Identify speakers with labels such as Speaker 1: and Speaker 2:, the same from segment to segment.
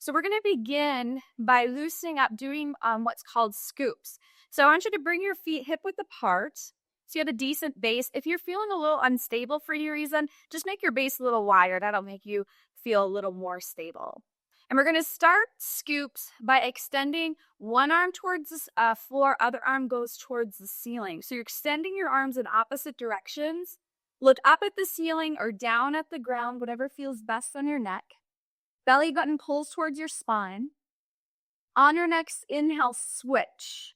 Speaker 1: So we're going to begin by loosening up, doing what's called scoops. So I want you to bring your feet hip width apart so you have a decent base. If you're feeling a little unstable for any reason, just make your base a little wider. That'll make you feel a little more stable. And we're going to start scoops by extending one arm towards the floor, other arm goes towards the ceiling. So you're extending your arms in opposite directions. Look up at the ceiling or down at the ground, whatever feels best on your neck. Belly button pulls towards your spine. On your next inhale, switch.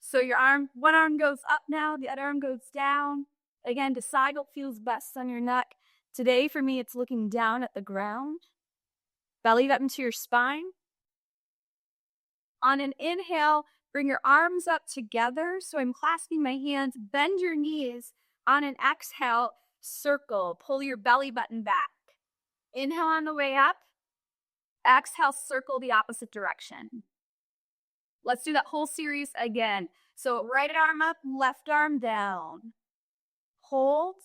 Speaker 1: So your one arm goes up now, the other arm goes down. Again, decide what feels best on your neck. Today, for me, it's looking down at the ground. Belly button to your spine. On an inhale, bring your arms up together. So I'm clasping my hands. Bend your knees. On an exhale, circle. Pull your belly button back. Inhale on the way up. Exhale, circle the opposite direction. Let's do that whole series again. So right arm up, left arm down. Hold.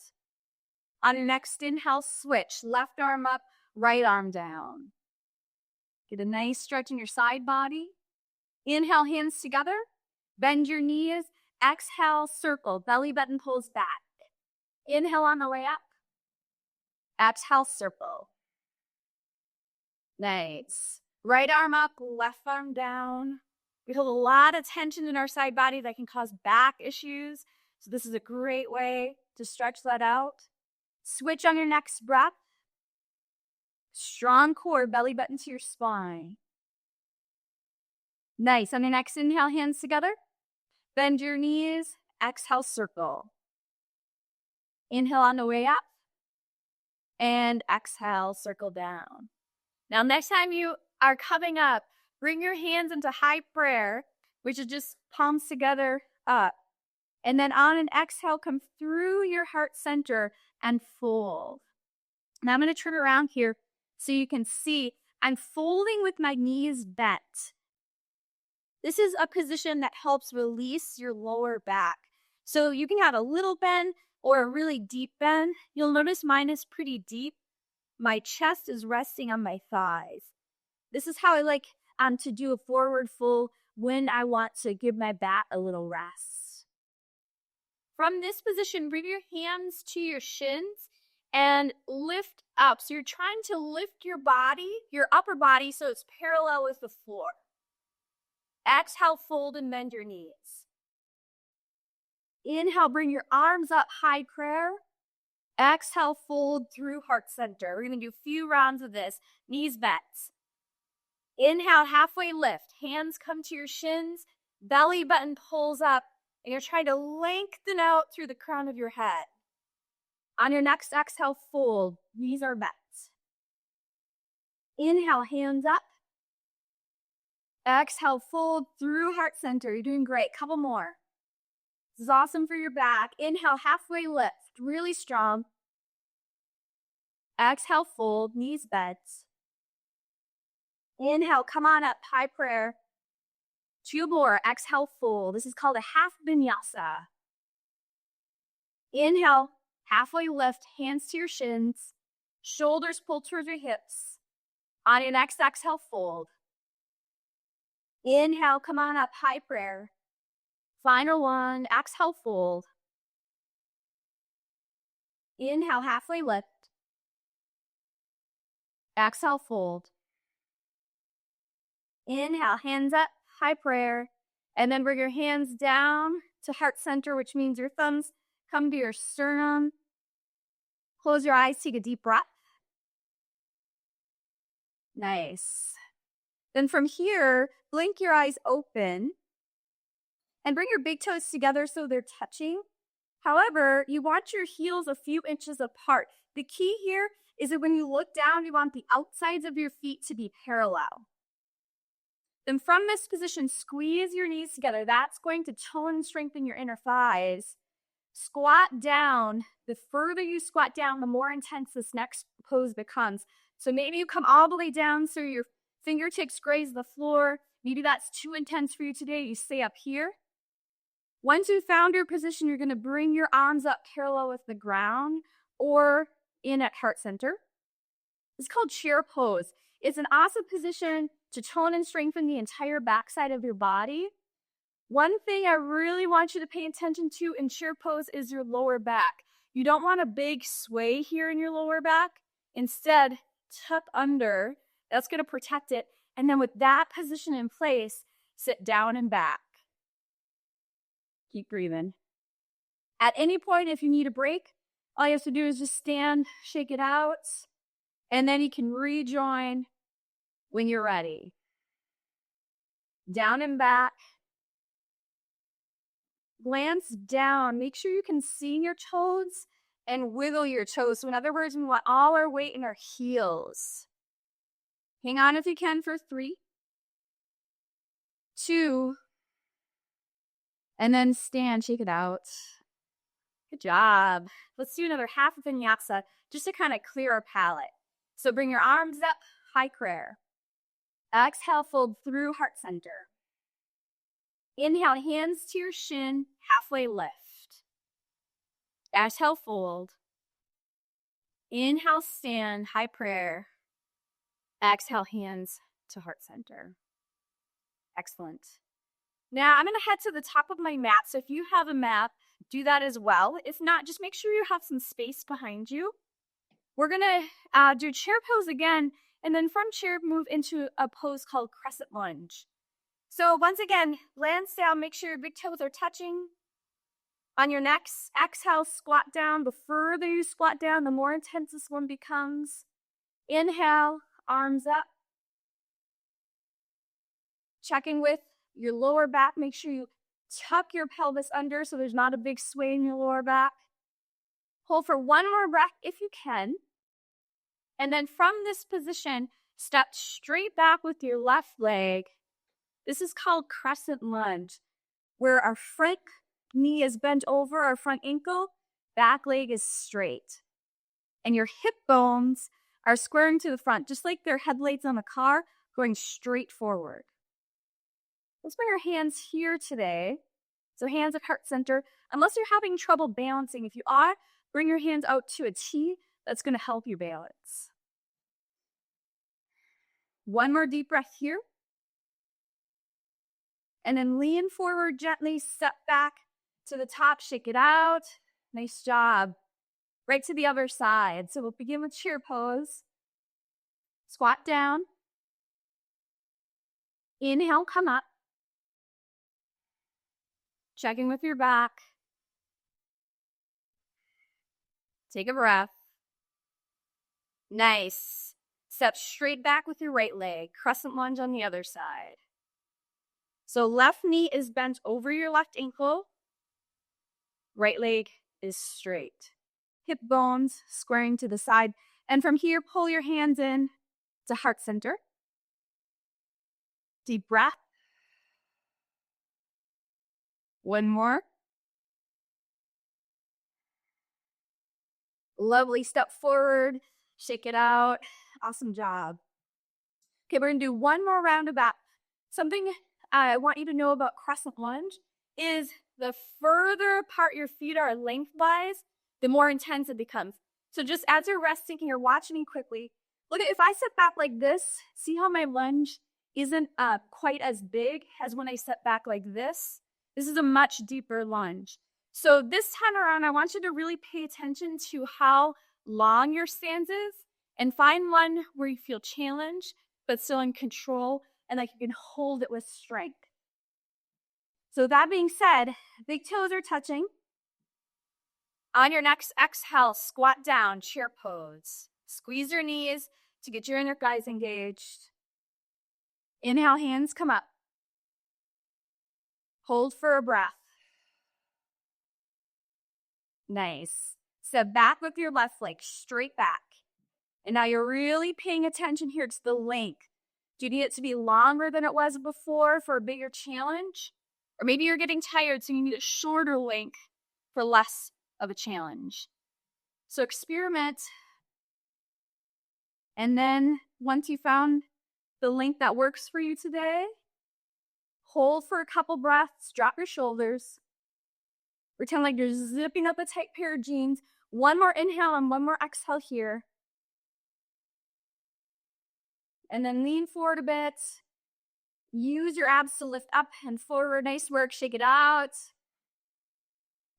Speaker 1: On your next inhale, switch. Left arm up, right arm down. Get a nice stretch in your side body. Inhale, hands together. Bend your knees. Exhale, circle. Belly button pulls back. Inhale on the way up. Exhale, circle. Nice. Right arm up, left arm down. We hold a lot of tension in our side body that can cause back issues. So this is a great way to stretch that out. Switch on your next breath. Strong core, belly button to your spine. Nice. On your next inhale, hands together. Bend your knees. Exhale, circle. Inhale on the way up. And exhale, circle down. Now, next time you are coming up, bring your hands into high prayer, which is just palms together up. And then on an exhale, come through your heart center and fold. Now I'm going to turn around here so you can see I'm folding with my knees bent. This is a position that helps release your lower back. So you can have a little bend or a really deep bend. You'll notice mine is pretty deep. My chest is resting on my thighs. This is how I like to do a forward fold when I want to give my back a little rest. From this position, bring your hands to your shins and lift up. So you're trying to lift your body, your upper body, so it's parallel with the floor. Exhale, fold and bend your knees. Inhale, bring your arms up, high prayer. Exhale, fold through heart center. We're going to do a few rounds of this. Knees bent. Inhale, halfway lift. Hands come to your shins. Belly button pulls up. And you're trying to lengthen out through the crown of your head. On your next exhale, fold. Knees are bent. Inhale, hands up. Exhale, fold through heart center. You're doing great. Couple more. This is awesome for your back. Inhale, halfway lift. Really strong. Exhale, fold. Knees bent. Inhale, come on up. High prayer. 2 more. Exhale, fold. This is called a half vinyasa. Inhale, halfway lift. Hands to your shins. Shoulders pull towards your hips. On your next exhale, fold. Inhale, come on up. High prayer. Final one. Exhale, fold. Inhale, halfway lift. Exhale, fold. Inhale, hands up, high prayer. And then bring your hands down to heart center, which means your thumbs come to your sternum. Close your eyes, take a deep breath. Nice. Then from here, blink your eyes open and bring your big toes together so they're touching. However, you want your heels a few inches apart. The key here is that when you look down, you want the outsides of your feet to be parallel. Then from this position, squeeze your knees together. That's going to tone and strengthen your inner thighs. Squat down. The further you squat down, the more intense this next pose becomes. So maybe you come all the way down so your fingertips graze the floor. Maybe that's too intense for you today. You stay up here. Once you've found your position, you're going to bring your arms up parallel with the ground or in at heart center. It's called chair pose. It's an awesome position to tone and strengthen the entire backside of your body. One thing I really want you to pay attention to in chair pose is your lower back. You don't want a big sway here in your lower back. Instead, tuck under. That's going to protect it. And then with that position in place, sit down and back. Keep breathing. At any point, if you need a break, all you have to do is just stand, shake it out, and then you can rejoin when you're ready. Down and back. Glance down. Make sure you can see your toes and wiggle your toes. So in other words, we want all our weight in our heels. Hang on if you can for 3, 2, and then stand, shake it out. Good job. Let's do another half of Vinyasa just to kind of clear our palate. So bring your arms up, high prayer. Exhale, fold through heart center. Inhale, hands to your shin, halfway lift. Exhale, fold. Inhale, stand, high prayer. Exhale, hands to heart center. Excellent. Now I'm going to head to the top of my mat. So if you have a mat, do that as well. If not, just make sure you have some space behind you. We're going to do chair pose again, and then from chair, move into a pose called Crescent Lunge. So once again, glance down, make sure your big toes are touching. On your next exhale, squat down. The further you squat down, the more intense this one becomes. Inhale, arms up. Checking with your lower back. Make sure you tuck your pelvis under so there's not a big sway in your lower back. Hold for one more breath if you can. And then from this position, step straight back with your left leg. This is called Crescent Lunge, where our front knee is bent over, our front ankle, back leg is straight. And your hip bones are squaring to the front, just like they're headlights on a car, going straight forward. Let's bring our hands here today. So hands at heart center. Unless you're having trouble balancing, if you are, bring your hands out to a T. That's going to help you balance. One more deep breath here. And then lean forward gently, step back to the top, shake it out. Nice job. Right to the other side. So we'll begin with chair pose. Squat down. Inhale, come up. Checking with your back. Take a breath. Nice. Step straight back with your right leg. Crescent lunge on the other side. So left knee is bent over your left ankle. Right leg is straight. Hip bones squaring to the side. And from here, pull your hands in to heart center. Deep breath. One more. Lovely. Step forward. Shake it out. Awesome job. Okay, we're going to do one more round of that. Something I want you to know about Crescent Lunge is the further apart your feet are lengthwise, the more intense it becomes. So just as you're resting here, watch me quickly. Look at, if I sit back like this, see how my lunge isn't quite as big as when I sit back like this? This is a much deeper lunge. So this time around, I want you to really pay attention to how long your stance is and find one where you feel challenged, but still in control, and like you can hold it with strength. So that being said, big toes are touching. On your next exhale, squat down, chair pose. Squeeze your knees to get your inner thighs engaged. Inhale, hands come up. Hold for a breath. Nice. Step back with your left leg, straight back. And now you're really paying attention here to the length. Do you need it to be longer than it was before for a bigger challenge? Or maybe you're getting tired, so you need a shorter length for less of a challenge. So experiment. And then once you found the length that works for you today, hold for a couple breaths, drop your shoulders. Pretend like you're zipping up a tight pair of jeans. One more inhale and one more exhale here. And then lean forward a bit. Use your abs to lift up and forward. Nice work. Shake it out.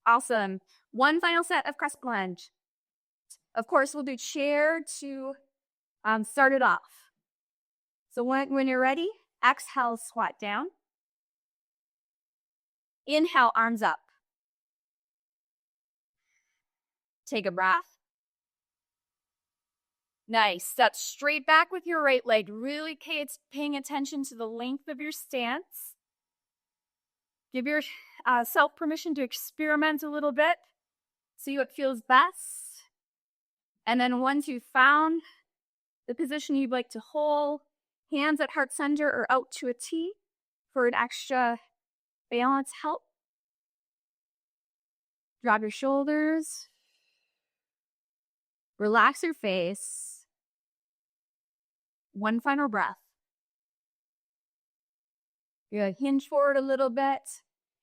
Speaker 1: Awesome. One final set of crescent lunge. Of course, we'll do chair to start it off. So when you're ready, exhale, squat down. Inhale, arms up. Take a breath. Nice. Step straight back with your right leg. Really paying attention to the length of your stance. Give yourself permission to experiment a little bit. See what feels best. And then once you've found the position you'd like to hold, hands at heart center or out to a T for an extra balance help. Drop your shoulders. Relax your face. One final breath. You're going to hinge forward a little bit.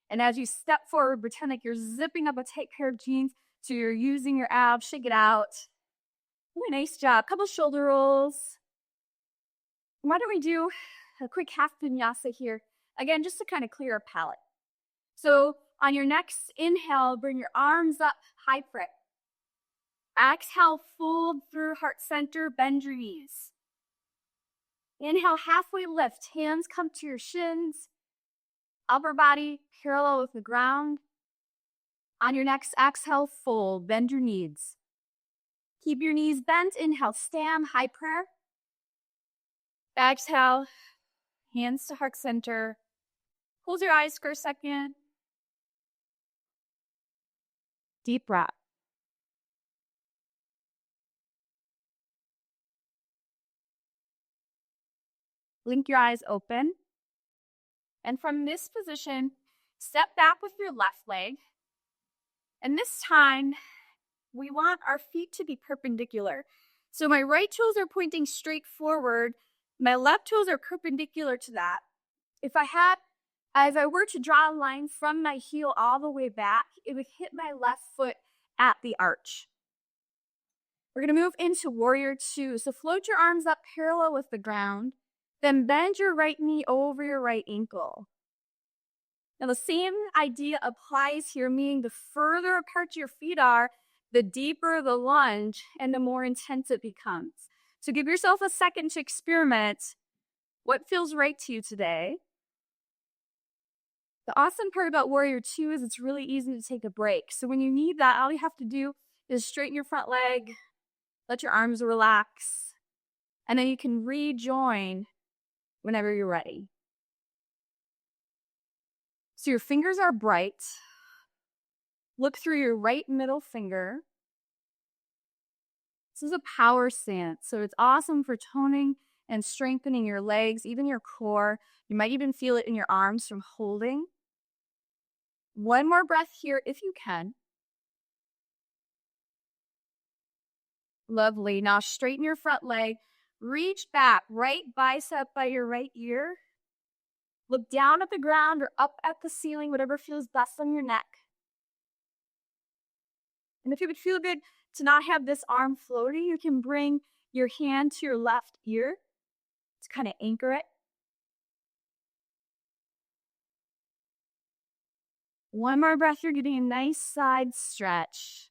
Speaker 1: And as you step forward, pretend like you're zipping up a tight pair of jeans. So you're using your abs. Shake it out. Ooh, nice job. Couple shoulder rolls. Why don't we do a quick half vinyasa here? Again, just to kind of clear our palate. So on your next inhale, bring your arms up, high prep. Exhale, fold through heart center, bend your knees. Inhale, halfway lift. Hands come to your shins. Upper body parallel with the ground. On your next exhale, fold. Bend your knees. Keep your knees bent. Inhale, stand, high prayer. Exhale, hands to heart center. Close your eyes for a second. Deep breath. Blink your eyes open. And from this position, step back with your left leg. And this time, we want our feet to be perpendicular. So my right toes are pointing straight forward. My left toes are perpendicular to that. If I were to draw a line from my heel all the way back, it would hit my left foot at the arch. We're going to move into warrior two. So float your arms up parallel with the ground. Then bend your right knee over your right ankle. Now the same idea applies here, meaning the further apart your feet are, the deeper the lunge and the more intense it becomes. So give yourself a second to experiment what feels right to you today. The awesome part about warrior two is it's really easy to take a break. So when you need that, all you have to do is straighten your front leg, let your arms relax, and then you can rejoin whenever you're ready. So your fingers are bright. Look through your right middle finger. This is a power stance, so it's awesome for toning and strengthening your legs, even your core. You might even feel it in your arms from holding. One more breath here if you can. Lovely. Now straighten your front leg. Reach back, right bicep by your right ear. Look down at the ground or up at the ceiling, whatever feels best on your neck. And if it would feel good to not have this arm floating, you can bring your hand to your left ear to kind of anchor it. One more breath, you're getting a nice side stretch.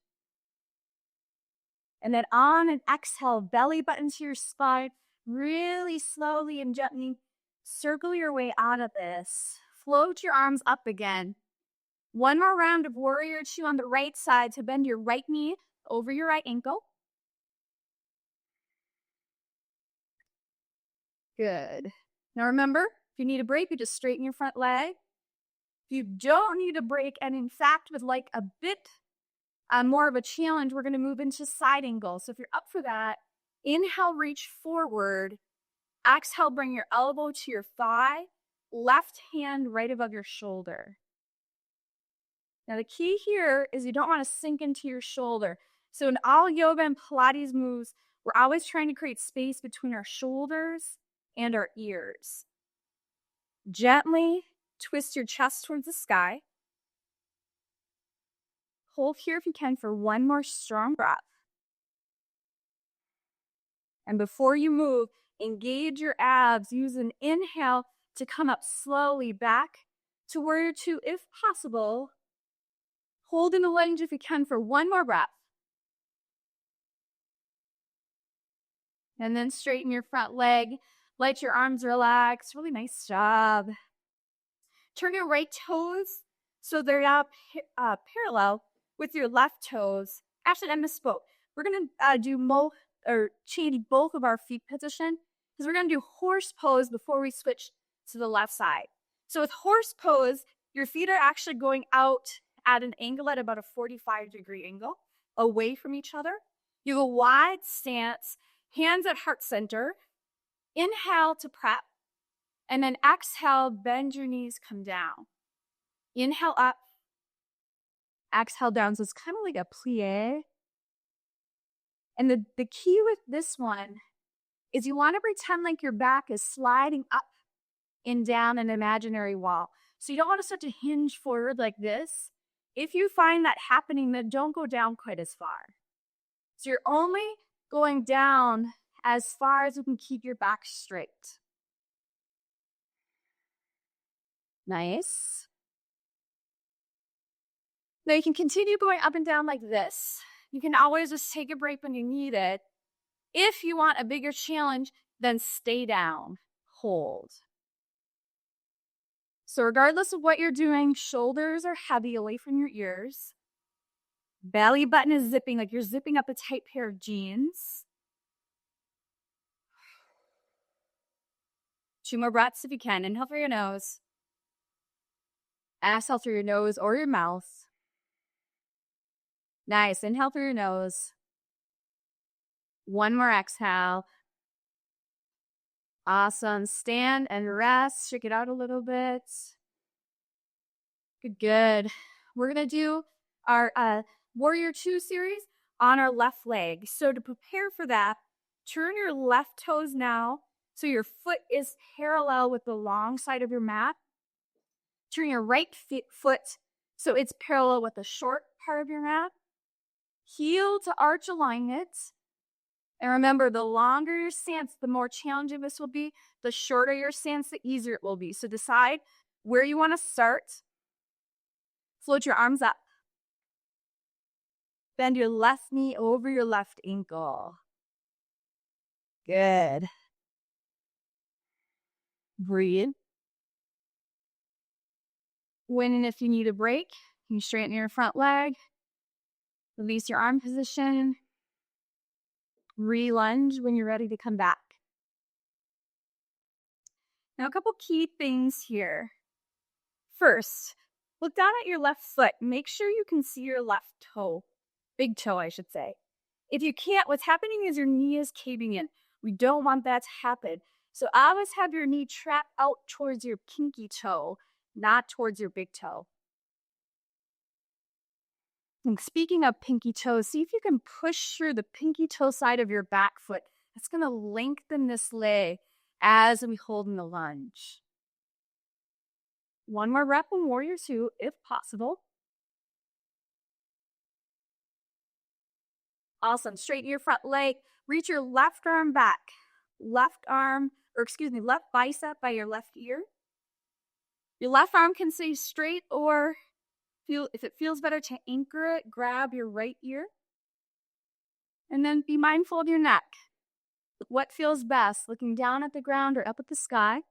Speaker 1: And then on an exhale, belly button to your spine, really slowly and gently circle your way out of this. Float your arms up again. One more round of warrior two on the right side to bend your right knee over your right ankle. Good. Now remember, if you need a break, you just straighten your front leg. If you don't need a break, and in fact would like a bit more of a challenge, we're going to move into side angle. So if you're up for that, inhale, reach forward. Exhale, bring your elbow to your thigh. Left hand right above your shoulder. Now the key here is you don't want to sink into your shoulder. So in all yoga and Pilates moves, we're always trying to create space between our shoulders and our ears. Gently twist your chest towards the sky. Hold here if you can for one more strong breath. And before you move, Engage your abs. Use an inhale to come up slowly back to warrior two if possible. Hold in the lunge if you can for one more breath. And then straighten your front leg. Let your arms relax. Really nice job. Turn your right toes so they're now parallel with your left toes. Actually, I misspoke. We're going to change both of our feet position because we're going to do horse pose before we switch to the left side. So with horse pose, your feet are actually going out at an angle at about a 45-degree angle away from each other. You have a wide stance, hands at heart center. Inhale to prep, and then exhale, bend your knees, come down. Inhale up, exhale down. So it's kind of like a plie. And the key with this one is you want to pretend like your back is sliding up and down an imaginary wall. So you don't want to start to hinge forward like this. If you find that happening, then don't go down quite as far. So you're only going down as far as you can keep your back straight. Nice. Now you can continue going up and down like this. You can always just take a break when you need it. If you want a bigger challenge, then stay down. Hold. So regardless of what you're doing, shoulders are heavy away from your ears. Belly button is zipping like you're zipping up a tight pair of jeans. 2 more breaths if you can. Inhale through your nose. Exhale through your nose or your mouth. Nice. Inhale through your nose. 1 more exhale. Awesome. Stand and rest. Shake it out a little bit. Good. We're going to do our Warrior 2 series on our left leg. So to prepare for that, turn your left toes now so your foot is parallel with the long side of your mat. Turn your right foot so it's parallel with the short part of your mat. Heel to arch alignment. And remember, the longer your stance, the more challenging this will be. The shorter your stance, the easier it will be. So decide where you want to start. Float your arms up. Bend your left knee over your left ankle. Good. Breathe. When and if you need a break, you straighten your front leg. Release your arm position. Re-lunge when you're ready to come back. Now, a couple key things here. First, look down at your left foot. Make sure you can see your left toe. Big toe, I should say. If you can't, what's happening is your knee is caving in. We don't want that to happen. So always have your knee trap out towards your pinky toe, not towards your big toe. And speaking of pinky toes, see if you can push through the pinky toe side of your back foot. That's going to lengthen this leg as we hold in the lunge. 1 more rep in Warrior 2, if possible. Awesome. Straighten your front leg. Reach your left arm back. Left bicep by your left ear. Your left arm can stay straight, or if it feels better to anchor it, grab your right ear. And then be mindful of your neck. What feels best, looking down at the ground or up at the sky?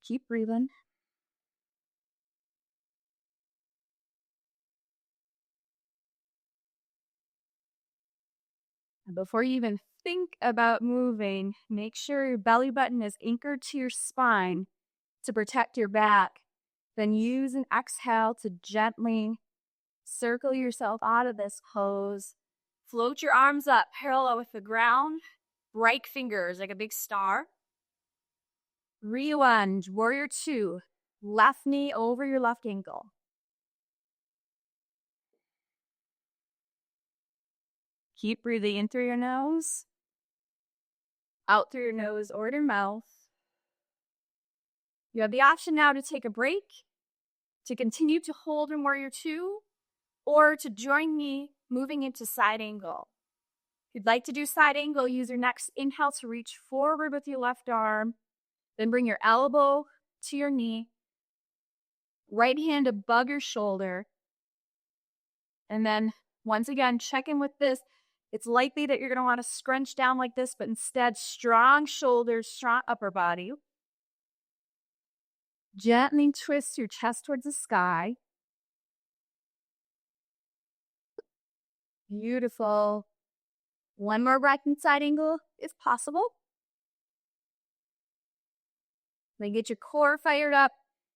Speaker 1: Keep breathing. And before you even think about moving, make sure your belly button is anchored to your spine to protect your back. Then use an exhale to gently circle yourself out of this pose. Float your arms up parallel with the ground. Break fingers like a big star. Re-lunge, Warrior 2. Left knee over your left ankle. Keep breathing in through your nose, out through your nose or your mouth. You have the option now to take a break, to continue to hold in Warrior 2, or to join me moving into side angle. If you'd like to do side angle, use your next inhale to reach forward with your left arm. Then bring your elbow to your knee. Right hand above your shoulder. And then once again, check in with this. It's likely that you're going to want to scrunch down like this, but instead strong shoulders, strong upper body. Gently twist your chest towards the sky. Beautiful. One more breath in side angle if possible. Then get your core fired up.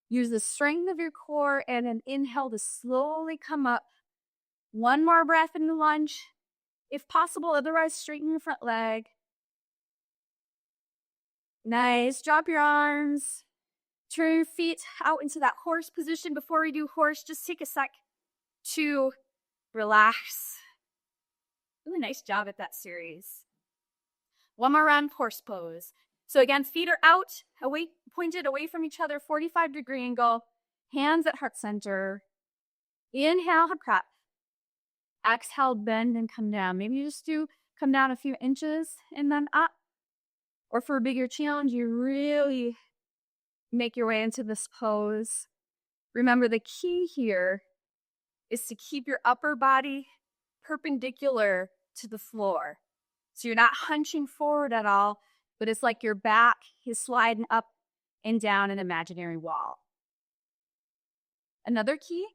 Speaker 1: Use the strength of your core and an inhale to slowly come up. One more breath in the lunge. If possible, otherwise straighten your front leg. Nice. Drop your arms. Turn your feet out into that horse position. Before we do horse, just take a sec to relax. Really nice job at that series. One more round, horse pose. So again, feet are out, away, pointed away from each other, 45-degree angle. Hands at heart center. Inhale, prep. Exhale, bend and come down. Maybe you just do come down a few inches and then up. Or for a bigger challenge, you really make your way into this pose. Remember, the key here is to keep your upper body perpendicular to the floor. So you're not hunching forward at all, but it's like your back is sliding up and down an imaginary wall. Another key,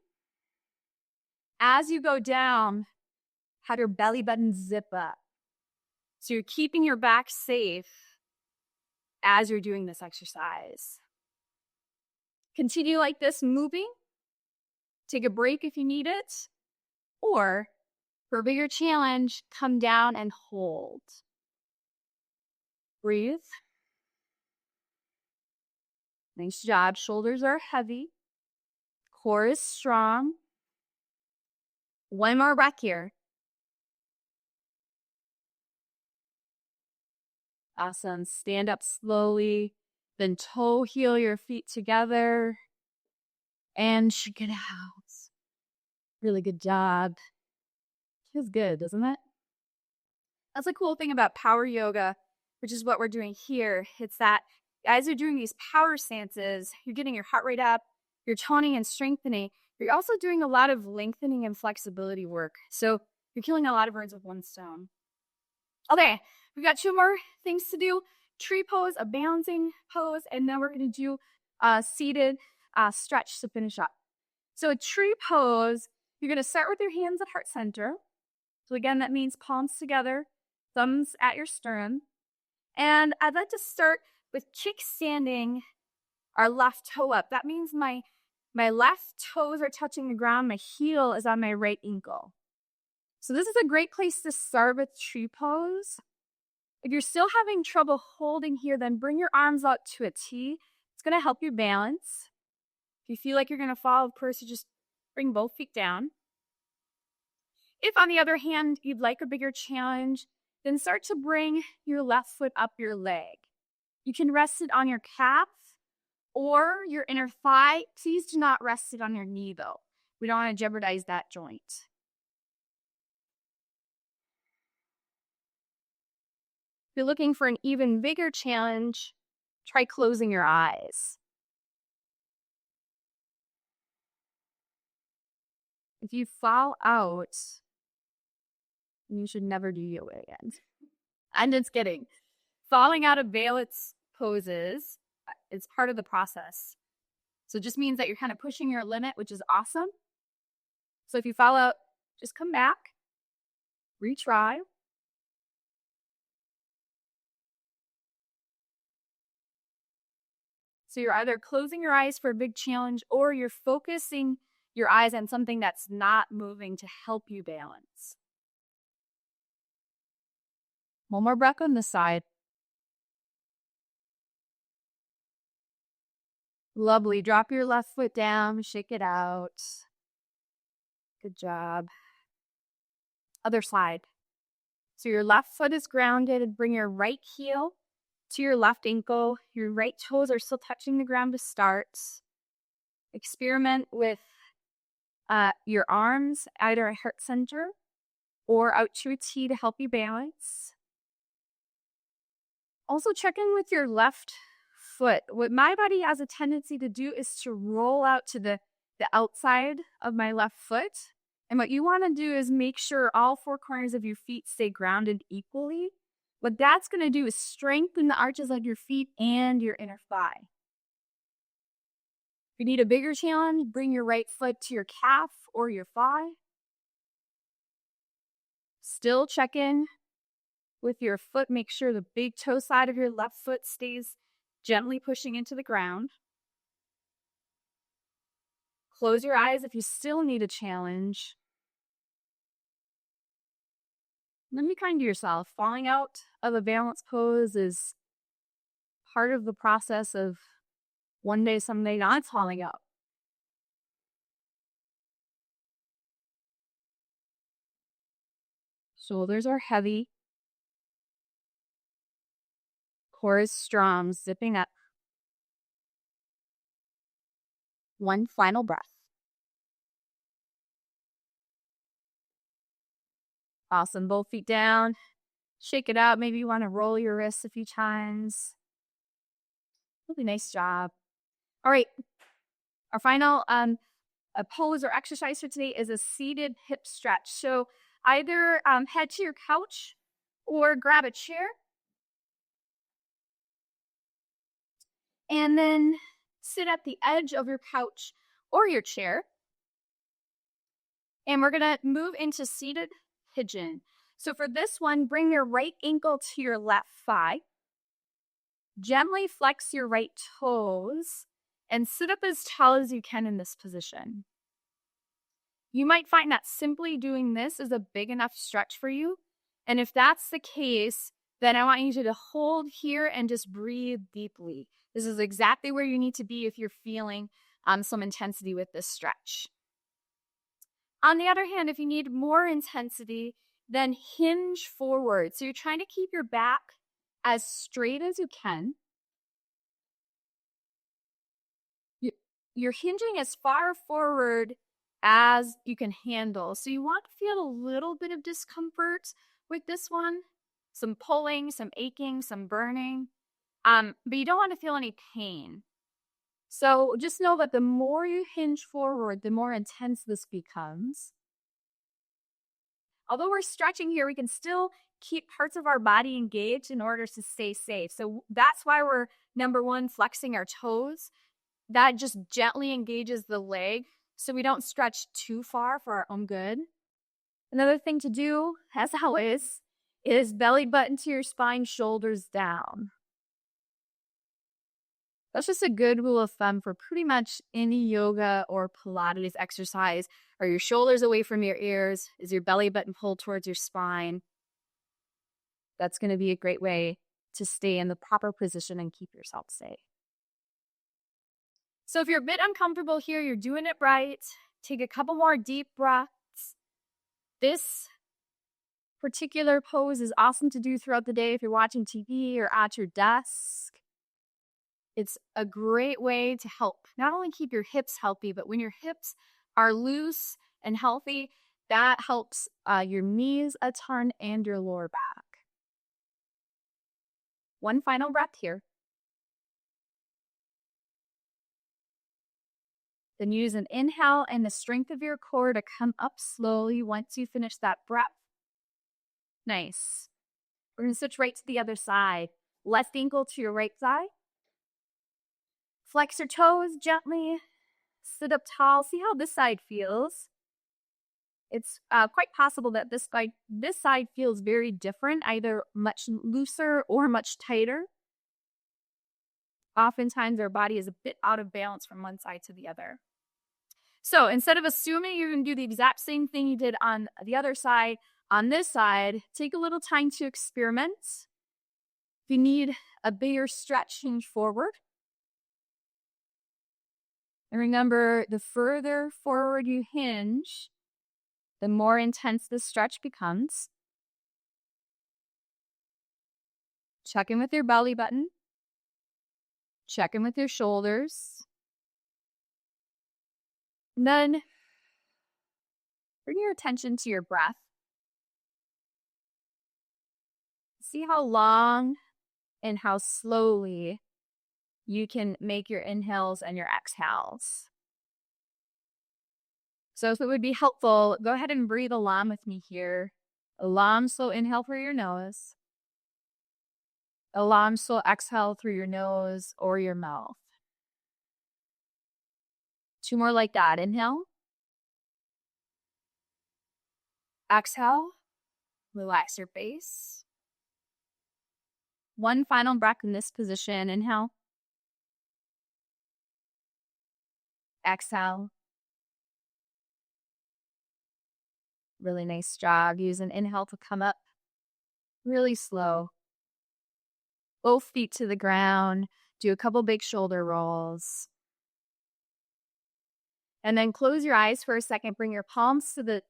Speaker 1: as you go down, have your belly button zip up. So you're keeping your back safe as you're doing this exercise. Continue like this, moving. Take a break if you need it. Or for a bigger challenge, come down and hold. Breathe. Nice job. Shoulders are heavy. Core is strong. One more breath here. Awesome. Stand up slowly. Then toe heel your feet together. And shake it out. Really good job. Feels good, doesn't it? That's the cool thing about power yoga, which is what we're doing here. It's that as you're doing these power stances, you're getting your heart rate up, you're toning and strengthening. You're also doing a lot of lengthening and flexibility work. So you're killing a lot of birds with one stone. Okay, we've got two more things to do. Tree pose, a balancing pose, and then we're going to do a seated stretch to finish up. So a tree pose, you're going to start with your hands at heart center. So again, that means palms together, thumbs at your sternum. And I'd like to start with kickstanding our left toe up. That means my left toes are touching the ground, my heel is on my right ankle. So this is a great place to start with tree pose. If you're still having trouble holding here, then bring your arms out to a T. It's going to help you balance. If you feel like you're going to fall, of course, you just bring both feet down. If, on the other hand, you'd like a bigger challenge, then start to bring your left foot up your leg. You can rest it on your calf or your inner thigh. Please do not rest it on your knee, though. We don't want to jeopardize that joint. If you're looking for an even bigger challenge, try closing your eyes. If you fall out, you should never do yoga again. I'm just kidding. Falling out of balance poses is part of the process. So it just means that you're kind of pushing your limit, which is awesome. So if you fall out, just come back, retry. So you're either closing your eyes for a big challenge or you're focusing your eyes on something that's not moving to help you balance. One more breath on this side. Lovely. Drop your left foot down, shake it out. Good job. Other side. So your left foot is grounded and bring your right heel to your left ankle. Your right toes are still touching the ground to start. Experiment with your arms, either at heart center or out to a T to help you balance. Also, check in with your left foot. What my body has a tendency to do is to roll out to the outside of my left foot. And what you want to do is make sure all four corners of your feet stay grounded equally. What that's going to do is strengthen the arches of your feet and your inner thigh. If you need a bigger challenge, bring your right foot to your calf or your thigh. Still check in with your foot. Make sure the big toe side of your left foot stays gently pushing into the ground. Close your eyes if you still need a challenge. Then be kind to yourself. Falling out of a balance pose is part of the process of one day, someday not falling out. Shoulders are heavy. Core is strong, zipping up. One final breath. Awesome. Both feet down. Shake it out. Maybe you want to roll your wrists a few times. Really nice job. All right. Our final a pose or exercise for today is a seated hip stretch. So either head to your couch or grab a chair. And then sit at the edge of your couch or your chair. And we're going to move into seated pigeon. So for this one, bring your right ankle to your left thigh. Gently flex your right toes and sit up as tall as you can in this position. You might find that simply doing this is a big enough stretch for you. And if that's the case, then I want you to hold here and just breathe deeply. This is exactly where you need to be if you're feeling some intensity with this stretch. On the other hand, if you need more intensity, then hinge forward. So you're trying to keep your back as straight as you can. You're hinging as far forward as you can handle. So you want to feel a little bit of discomfort with this one. Some pulling, some aching, some burning. But you don't want to feel any pain. So just know that the more you hinge forward, the more intense this becomes. Although we're stretching here, we can still keep parts of our body engaged in order to stay safe. So that's why we're, number one, flexing our toes. That just gently engages the leg so we don't stretch too far for our own good. Another thing to do, as always, is belly button to your spine, shoulders down. That's just a good rule of thumb for pretty much any yoga or Pilates exercise. Are your shoulders away from your ears? Is your belly button pulled towards your spine? That's going to be a great way to stay in the proper position and keep yourself safe. So if you're a bit uncomfortable here, you're doing it right. Take a couple more deep breaths. This particular pose is awesome to do throughout the day if you're watching TV or at your desk. It's a great way to help not only keep your hips healthy, but when your hips are loose and healthy, that helps your knees a ton and your lower back. One final breath here. Then use an inhale and the strength of your core to come up slowly once you finish that breath. Nice. We're going to switch right to the other side. Left ankle to your right thigh. Flex your toes gently. Sit up tall. See how this side feels. It's quite possible that this side feels very different, either much looser or much tighter. Oftentimes, our body is a bit out of balance from one side to the other. So instead of assuming you're going to do the exact same thing you did on the other side, on this side, take a little time to experiment. If you need a bigger stretch, hinge forward. And remember, the further forward you hinge, the more intense the stretch becomes. Check in with your belly button. Check in with your shoulders. And then bring your attention to your breath. See how long and how slowly you can make your inhales and your exhales. So if it would be helpful, go ahead and breathe along with me here. A long, slow inhale through your nose. A long, slow exhale through your nose or your mouth. 2 more like that. Inhale. Exhale. Relax your face. 1 final breath in this position. Inhale. Exhale. Really nice job. Use an inhale to come up really slow. Both feet to the ground. Do a couple big shoulder rolls. And then close your eyes for a second. Bring your palms to the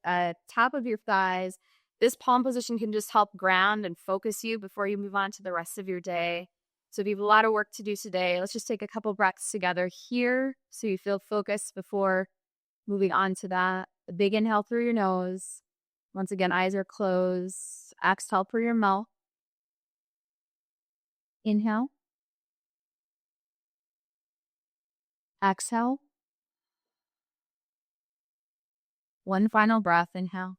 Speaker 1: top of your thighs. This palm position can just help ground and focus you before you move on to the rest of your day. So if you have a lot of work to do today, let's just take a couple breaths together here so you feel focused before moving on to that. A big inhale through your nose. Once again, eyes are closed. Exhale through your mouth. Inhale. Exhale. 1 final breath. Inhale.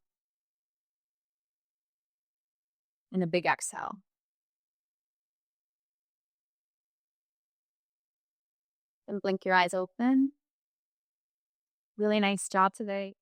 Speaker 1: And a big exhale. And blink your eyes open. Really nice job today.